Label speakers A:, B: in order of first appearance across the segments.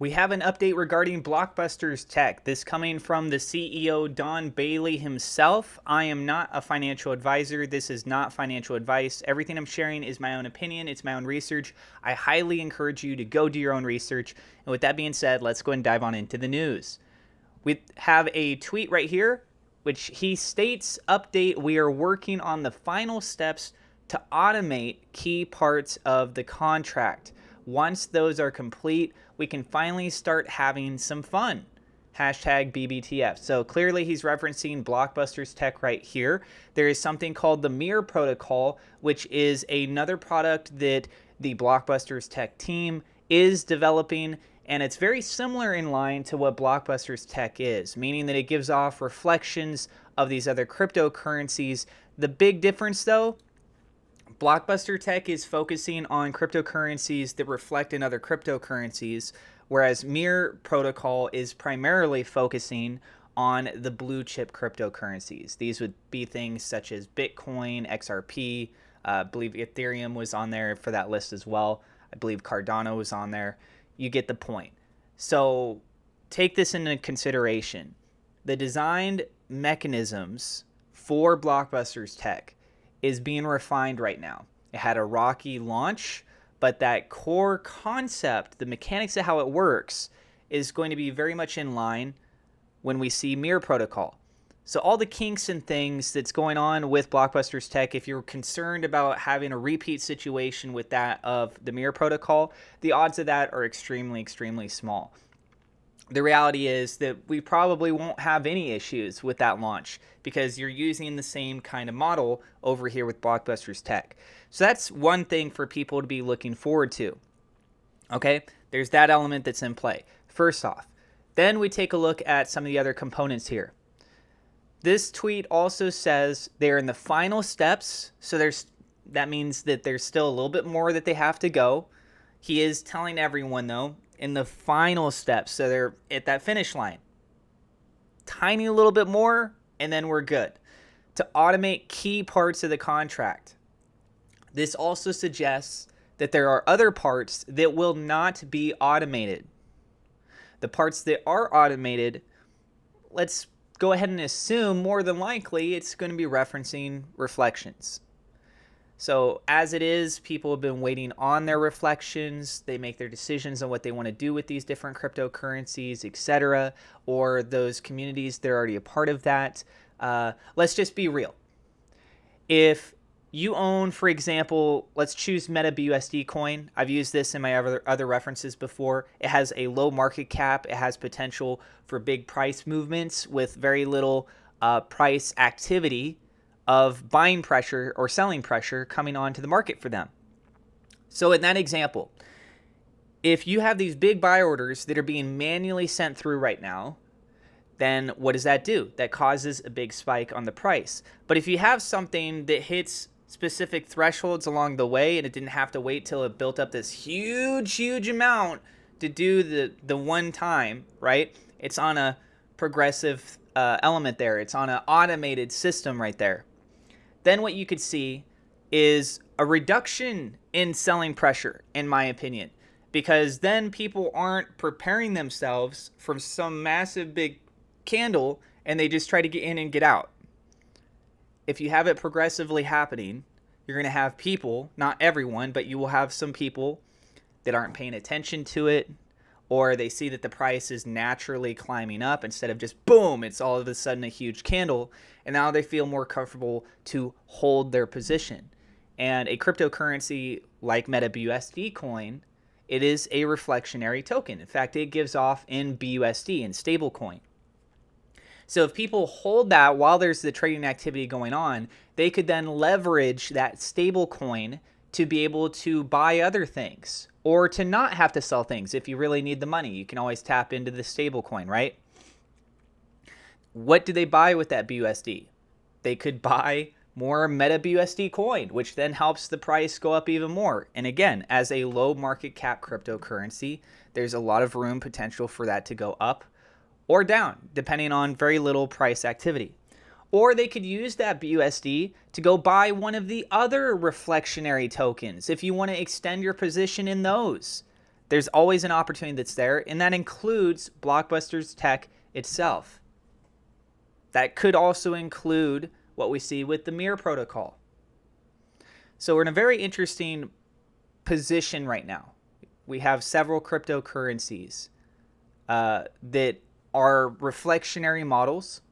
A: We have an update regarding BlockBusters Tech. This coming from the CEO, Don Bailey himself. I am not a financial advisor. This is not financial advice. Everything I'm sharing is my own opinion. It's my own research. I highly encourage you to go do your own research. And with that being said, let's go and dive on into the news. We have a tweet right here, which he states, update, we are working on the final steps to automate key parts of the contract. Once those are complete, we can finally start having some fun. Hashtag BBTF. So clearly he's referencing BlockBusters Tech right here. There is something called the Mirror Protocol, which is another product that the BlockBusters Tech team is developing, and it's very similar in line to what BlockBusters Tech is, meaning that it gives off reflections of these other cryptocurrencies. The big difference though, Blockbuster Tech is focusing on cryptocurrencies that reflect in other cryptocurrencies, whereas Mirror Protocol is primarily focusing on the blue chip cryptocurrencies. These would be things such as Bitcoin, XRP, I believe Ethereum was on there for that list as well. I believe Cardano was on there. You get the point. So take this into consideration. The designed mechanisms for Blockbusters Tech is being refined right now. It had a rocky launch, but that core concept, the mechanics of how it works, is going to be very much in line when we see Mirror Protocol. So all the kinks and things that's going on with Blockbusters Tech, if you're concerned about having a repeat situation with that of the Mirror Protocol, the odds of that are extremely, extremely small. The reality is that we probably won't have any issues with that launch because you're using the same kind of model over here with Blockbusters Tech. So that's one thing for people to be looking forward to. Okay, there's that element that's in play. First off, then we take a look at some of the other components here. This tweet also says they're in the final steps, so that means that there's still a little bit more that they have to go. He is telling everyone though, in the final steps, so they're at that finish line. Tiny little bit more, and then we're good. To automate key parts of the contract. This also suggests that there are other parts that will not be automated. The parts that are automated, let's go ahead and assume more than likely it's going to be referencing reflections. So as it is, people have been waiting on their reflections. They make their decisions on what they want to do with these different cryptocurrencies, etc., or those communities, they're already a part of that. Let's just be real. If you own, for example, let's choose MetaBUSD coin. I've used this in my other references before. It has a low market cap. It has potential for big price movements with very little price activity of buying pressure or selling pressure coming onto the market for them. So in that example, if you have these big buy orders that are being manually sent through right now, then what does that do? That causes a big spike on the price. But if you have something that hits specific thresholds along the way and it didn't have to wait till it built up this huge amount to do the one time, right? It's on a progressive element there. It's on an automated system right there. Then what you could see is a reduction in selling pressure, in my opinion, because then people aren't preparing themselves for some massive big candle and they just try to get in and get out. If you have it progressively happening, you're going to have people, not everyone, but you will have some people that aren't paying attention to it, or they see that the price is naturally climbing up instead of just boom, it's all of a sudden a huge candle, and now they feel more comfortable to hold their position. And a cryptocurrency like MetaBUSD coin, it is a reflectionary token. In fact, it gives off in BUSD, in stablecoin. So if people hold that while there's the trading activity going on, they could then leverage that stablecoin to be able to buy other things or to not have to sell things. If you really need the money, you can always tap into the stablecoin, right? What do they buy with that BUSD? They could buy more MetaBUSD coin, which then helps the price go up even more. And again, as a low market cap cryptocurrency, there's a lot of room potential for that to go up or down, depending on very little price activity. Or they could use that BUSD to go buy one of the other reflectionary tokens if you want to extend your position in those. There's always an opportunity that's there, and that includes BlockBusters Tech itself. That could also include what we see with the Mirror protocol. So we're in a very interesting position right now. We have several cryptocurrencies that are reflectionary models.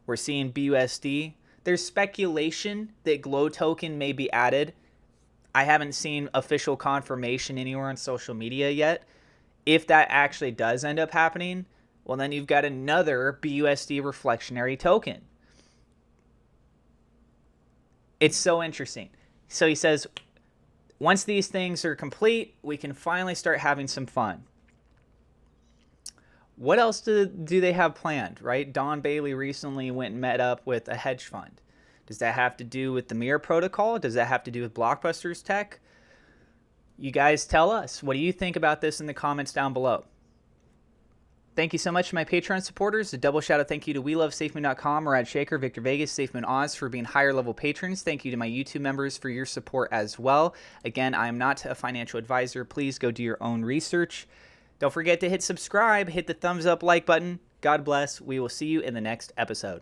A: We're seeing BUSD. There's speculation that Glow token may be added. I haven't seen official confirmation anywhere on social media yet. If that actually does end up happening, well, then you've got another BUSD reflectionary token. It's so interesting. So he says, once these things are complete, we can finally start having some fun. What else do they have planned, right? Don Bailey recently went and met up with a hedge fund. Does that have to do with the Mirror protocol? Does that have to do with BlockBusters Tech? You guys tell us. What do you think about this in the comments down below? Thank you so much to my Patreon supporters. A double shout out thank you to WeLoveSafeMoon.com, Murad Shaker, Victor Vegas, SafeMoon Oz for being higher level patrons. Thank you to my YouTube members for your support as well. Again, I am not a financial advisor. Please go do your own research. Don't forget to hit subscribe, hit the thumbs up like button. God bless. We will see you in the next episode.